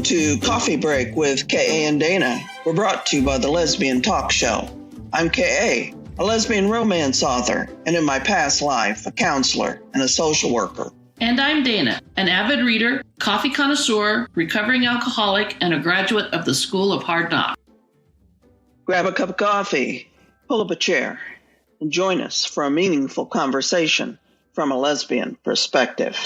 to Coffee Break with K.A. and Dana. We're brought to you by the Lesbian Talk Show. I'm K.A., a lesbian romance author, and in my past life, a counselor and a social worker. And I'm Dana, an avid reader, coffee connoisseur, recovering alcoholic, and a graduate of the School of Hard Knocks. Grab a cup of coffee, pull up a chair, and join us for a meaningful conversation from a lesbian perspective.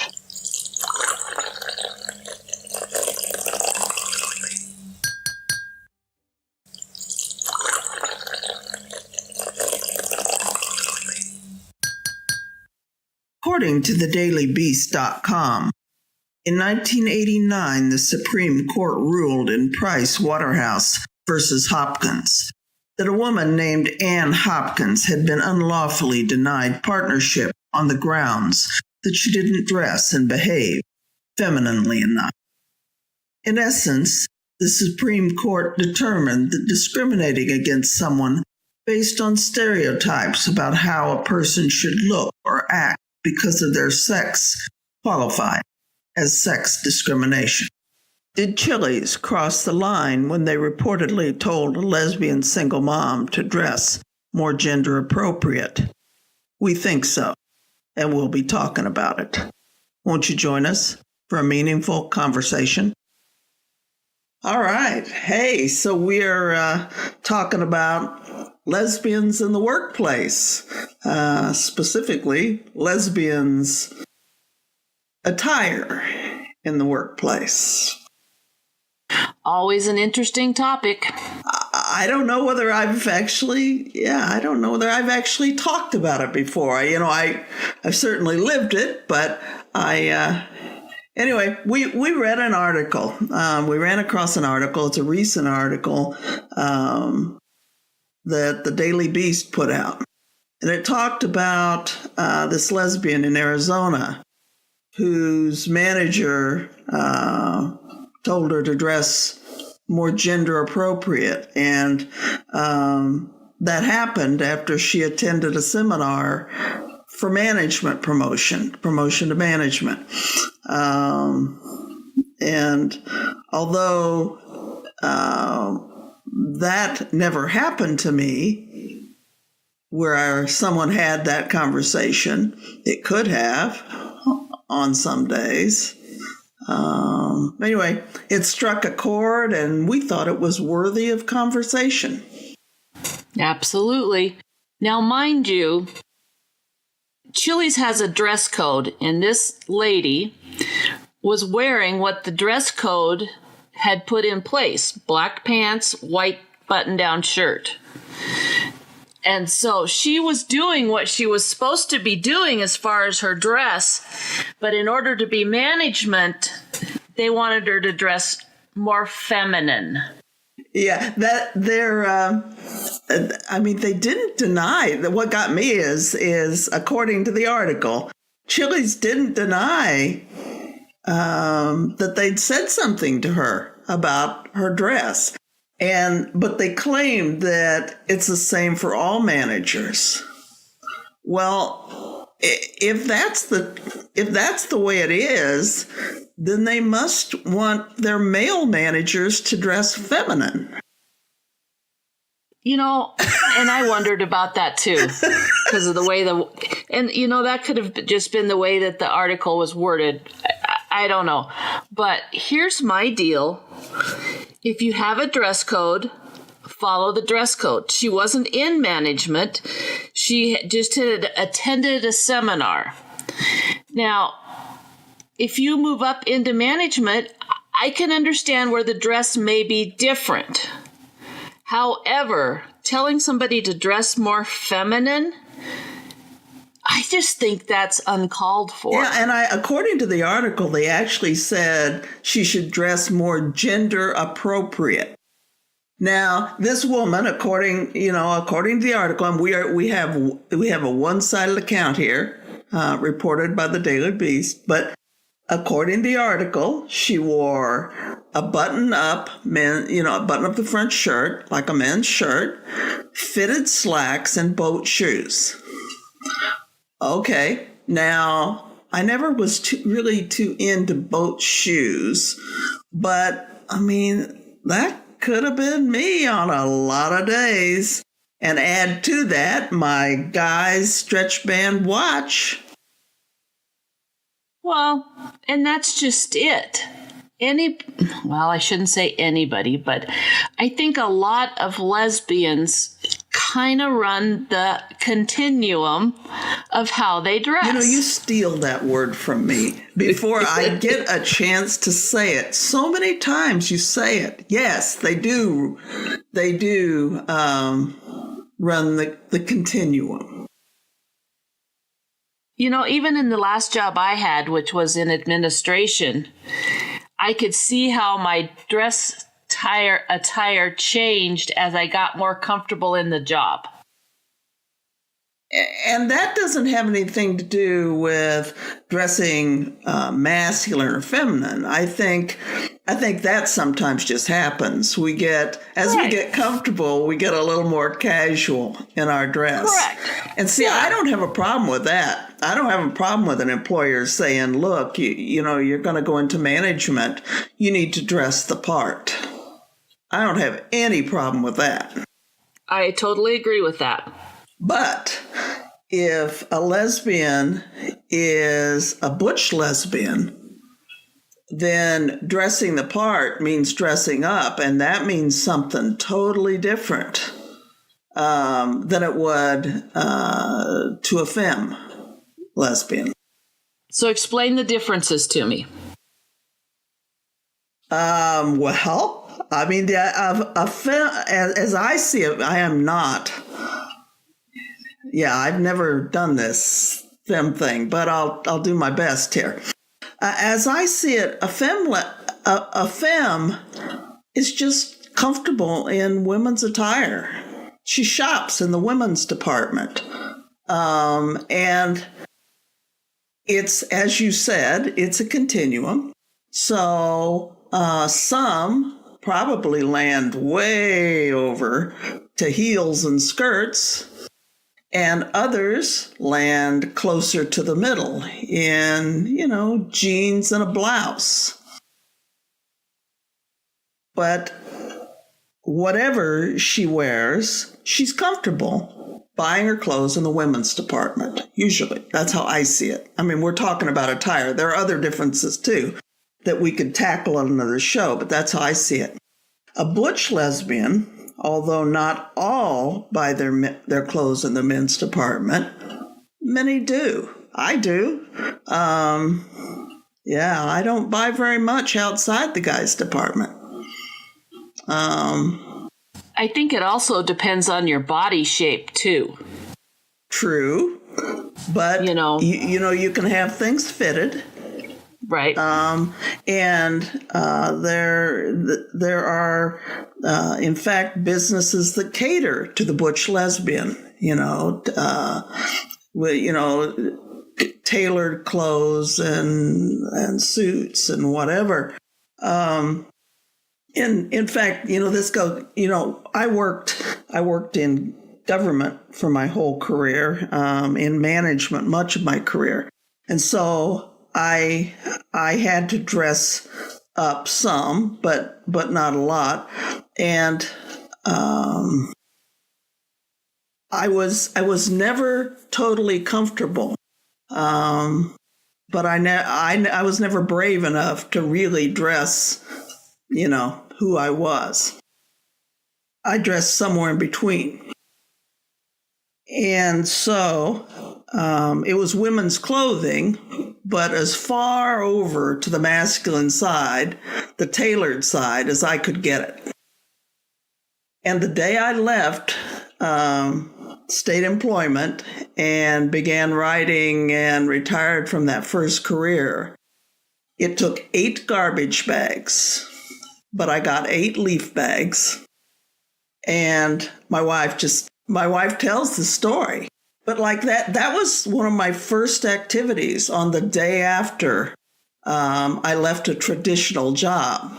According to thedailybeast.com, in 1989, the Supreme Court ruled in Price Waterhouse versus Hopkins that a woman named Ann Hopkins had been unlawfully denied partnership on the grounds that she didn't dress and behave femininely enough. In essence, the Supreme Court determined that discriminating against someone based on stereotypes about how a person should look or act because of their sex qualified as sex discrimination. Did Chili's cross the line when they reportedly told a lesbian single mom to dress more gender appropriate? We think so, and we'll be talking about it. Won't you join us for a meaningful conversation? All right. Hey, so we're talking about lesbians in the workplace, specifically lesbians' attire in the workplace. Always an interesting topic. I don't know whether I've actually talked about it before. I've certainly lived it, but anyway, we read an article. We ran across an article. It's a recent article that the Daily Beast put out. And it talked about this lesbian in Arizona whose manager told her to dress more gender appropriate. And that happened after she attended a seminar for management promotion to management. And although that never happened to me, where someone had that conversation, it could have on some days. Anyway, it struck a chord, and we thought it was worthy of conversation. Absolutely. Now, mind you, Chili's has a dress code, and this lady was wearing what the dress code had put in place: black pants, white button-down shirt. And so she was doing what she was supposed to be doing as far as her dress, but in order to be management, they wanted her to dress more feminine. Yeah, they didn't deny that. What got me is according to the article, Chili's didn't deny that they'd said something to her about her dress. But they claimed that it's the same for all managers. Well, if that's the way it is, then they must want their male managers to dress feminine. And I wondered about that too, because of the way that could have just been the way that the article was worded. I don't know. But here's my deal. If you have a dress code, follow the dress code. She wasn't in management. She just had attended a seminar. Now, if you move up into management, I can understand where the dress may be different. However, telling somebody to dress more feminine, I just think that's uncalled for. Yeah, and according to the article, they actually said she should dress more gender appropriate. Now, this woman, according to the article, and we have a one-sided account here, reported by the Daily Beast, but according to the article, she wore a button-up the front shirt, like a men's shirt, fitted slacks, and boat shoes. Okay, now I never was really too into boat shoes, but I mean, that could have been me on a lot of days. And add to that my guy's stretch band watch. Well, and that's just it. I shouldn't say anybody, but I think a lot of lesbians kind of run the continuum of how they dress. You steal that word from me before I get a chance to say it. So many times you say it. Yes, they do. They do run the continuum. Even in the last job I had, which was in administration, I could see how my dress attire changed as I got more comfortable in the job. And that doesn't have anything to do with dressing masculine or feminine. I think that sometimes just happens. We get comfortable, we get a little more casual in our dress. Correct. And see, I don't have a problem with that. I don't have a problem with an employer saying, look, you're going to go into management. You need to dress the part. I don't have any problem with that. I totally agree with that. But if a lesbian is a butch lesbian, then dressing the part means dressing up, and that means something totally different than it would to a femme lesbian. So explain the differences to me. I mean, a femme, as I see it, I am not. Yeah, I've never done this femme thing, but I'll do my best here. As I see it, a femme is just comfortable in women's attire. She shops in the women's department. And it's, as you said, it's a continuum. So some probably land way over to heels and skirts, and others land closer to the middle in, jeans and a blouse. But whatever she wears, she's comfortable buying her clothes in the women's department, usually. That's how I see it. I mean, we're talking about attire. There are other differences, too, that we could tackle on another show, but that's how I see it. A butch lesbian, although not all buy their clothes in the men's department, many do. I do. I don't buy very much outside the guys' department. I think it also depends on your body shape, too. True. But, you can have things fitted. Right. And there are, in fact, businesses that cater to the butch lesbian, with, tailored clothes and suits and whatever. In fact, this goes, I worked in government for my whole career, in management, much of my career. And so I had to dress up some, but not a lot. And I was never totally comfortable. But I was never brave enough to really dress, who I was. I dressed somewhere in between. And so it was women's clothing, but as far over to the masculine side, the tailored side, as I could get it. And the day I left state employment and began writing and retired from that first career, it took 8 garbage bags, but I got 8 leaf bags. And my wife tells the story. But like that was one of my first activities on the day after I left a traditional job.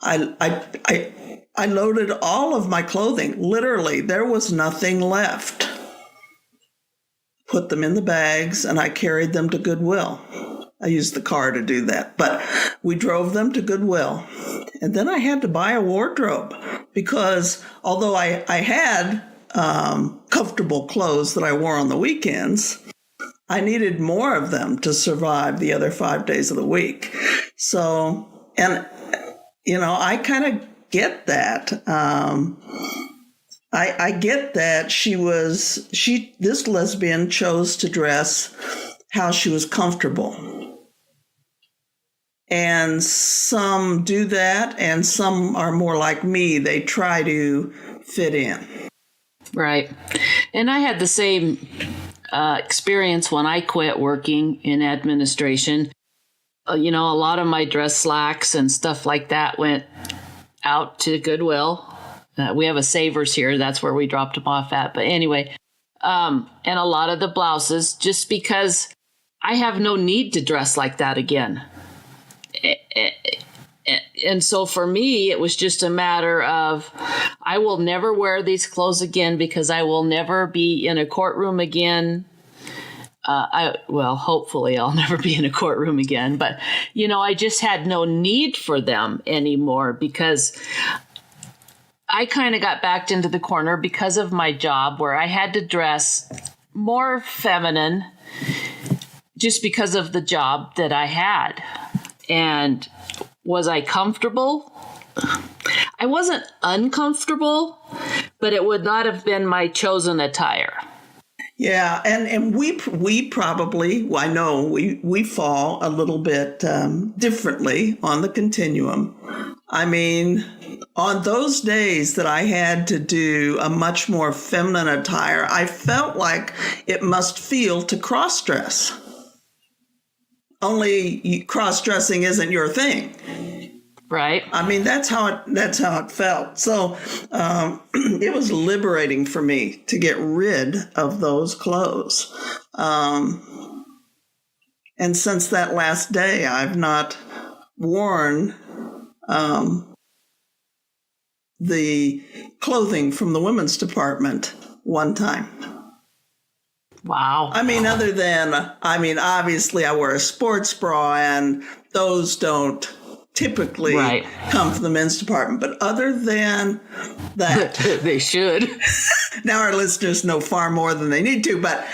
I loaded all of my clothing. Literally, there was nothing left. Put them in the bags, and I carried them to Goodwill. I used the car to do that. But we drove them to Goodwill. And then I had to buy a wardrobe because although I had comfortable clothes that I wore on the weekends, I needed more of them to survive the other 5 days of the week. So, and, I kind of get that. I get that this lesbian chose to dress how she was comfortable. And some do that, and some are more like me. They try to fit in. Right. And I had the same experience when I quit working in administration. A lot of my dress slacks and stuff like that went out to Goodwill. We have a Savers here. That's where we dropped them off at. But anyway, and a lot of the blouses, just because I have no need to dress like that again. And so for me, it was just a matter of, I will never wear these clothes again because I will never be in a courtroom again. Hopefully I'll never be in a courtroom again. But, I just had no need for them anymore because I kind of got backed into the corner because of my job where I had to dress more feminine just because of the job that I had. And was I comfortable? I wasn't uncomfortable, but it would not have been my chosen attire. Yeah, and we probably, I know we fall a little bit differently on the continuum. I mean, on those days that I had to do a much more feminine attire, I felt like it must feel to cross-dress. Only cross-dressing isn't your thing. Right. I mean, that's how it felt. So it was liberating for me to get rid of those clothes. And since that last day, I've not worn the clothing from the women's department one time. Wow. I mean, obviously I wear a sports bra and those don't typically come from the men's department. But other than that, they should. Now our listeners know far more than they need to. But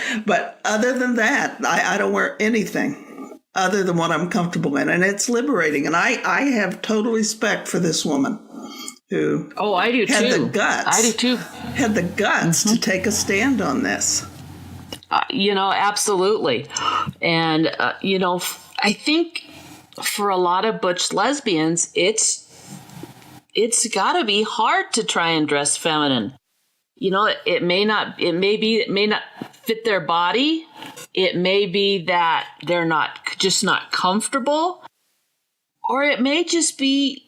other than that, I don't wear anything other than what I'm comfortable in. And it's liberating. And I have total respect for this woman who I do had too. the guts. I do too. Had the guts to take a stand on this. Absolutely. And, I think for a lot of butch lesbians, it's got to be hard to try and dress feminine. It may not fit their body. It may be that they're not comfortable, or it may just be,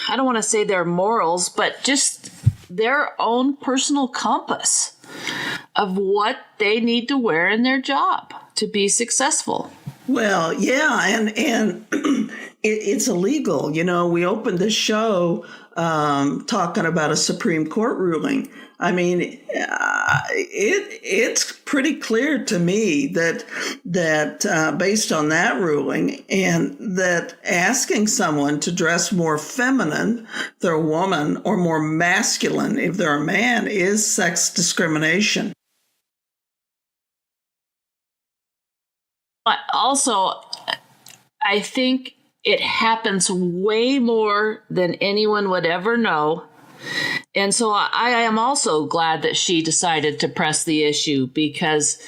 I don't want to say their morals, but just their own personal compass of what they need to wear in their job to be successful. Well, yeah, and it's illegal. We opened the show talking about a Supreme Court ruling. I mean, it's pretty clear to me that based on that ruling, and that asking someone to dress more feminine if they're a woman or more masculine if they're a man is sex discrimination. But also, I think it happens way more than anyone would ever know. And so I am also glad that she decided to press the issue, because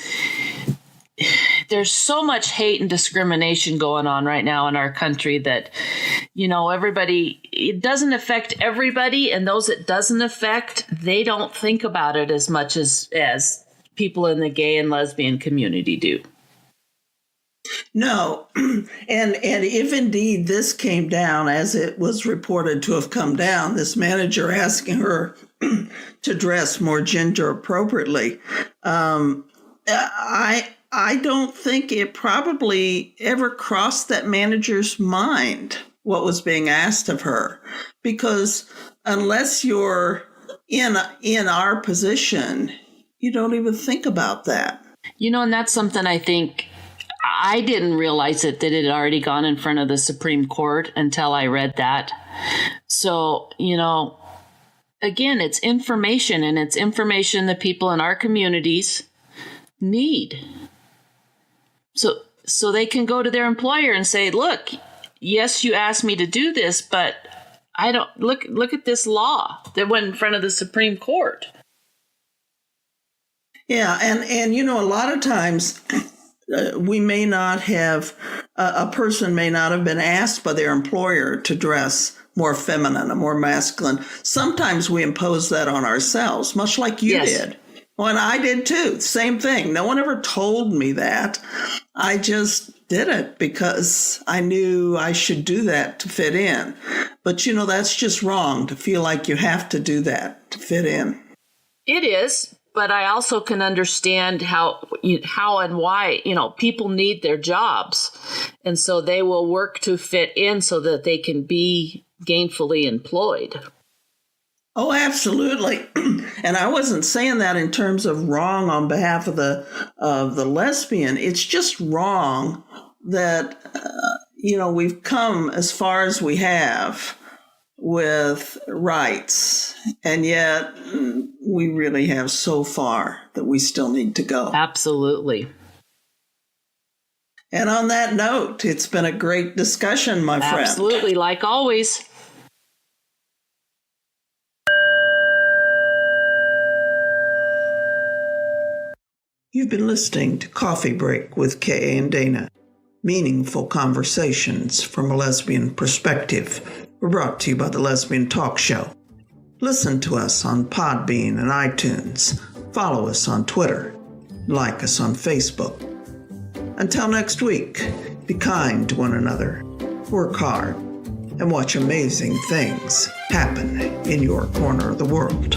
there's so much hate and discrimination going on right now in our country that, it doesn't affect everybody. And those it doesn't affect, they don't think about it as much as people in the gay and lesbian community do. No, and if indeed this came down as it was reported to have come down, this manager asking her to dress more gender appropriately, I don't think it probably ever crossed that manager's mind what was being asked of her, because unless you're in our position, you don't even think about that. And that's something I think I didn't realize that it had already gone in front of the Supreme Court until I read that. So, again, it's information, and it's information that people in our communities need. So they can go to their employer and say, look, yes, you asked me to do this, but I don't look at this law that went in front of the Supreme Court. Yeah, and a lot of times we may not have, a person may not have been asked by their employer to dress more feminine or more masculine. Sometimes we impose that on ourselves, much like you did. Well, and I did too. Same thing. No one ever told me that. I just did it because I knew I should do that to fit in. But, that's just wrong to feel like you have to do that to fit in. It is. But I also can understand how and why, people need their jobs. And so they will work to fit in so that they can be gainfully employed. Oh, absolutely. And I wasn't saying that in terms of wrong on behalf of the lesbian. It's just wrong that, we've come as far as we have with rights, and yet we really have so far that we still need to go. Absolutely. And on that note, it's been a great discussion, my friend. Absolutely, like always. You've been listening to Coffee Break with Kay and Dana. Meaningful conversations from a lesbian perspective. We're brought to you by the Lesbian Talk Show. Listen to us on Podbean and iTunes. Follow us on Twitter. Like us on Facebook. Until next week, be kind to one another, work hard, and watch amazing things happen in your corner of the world.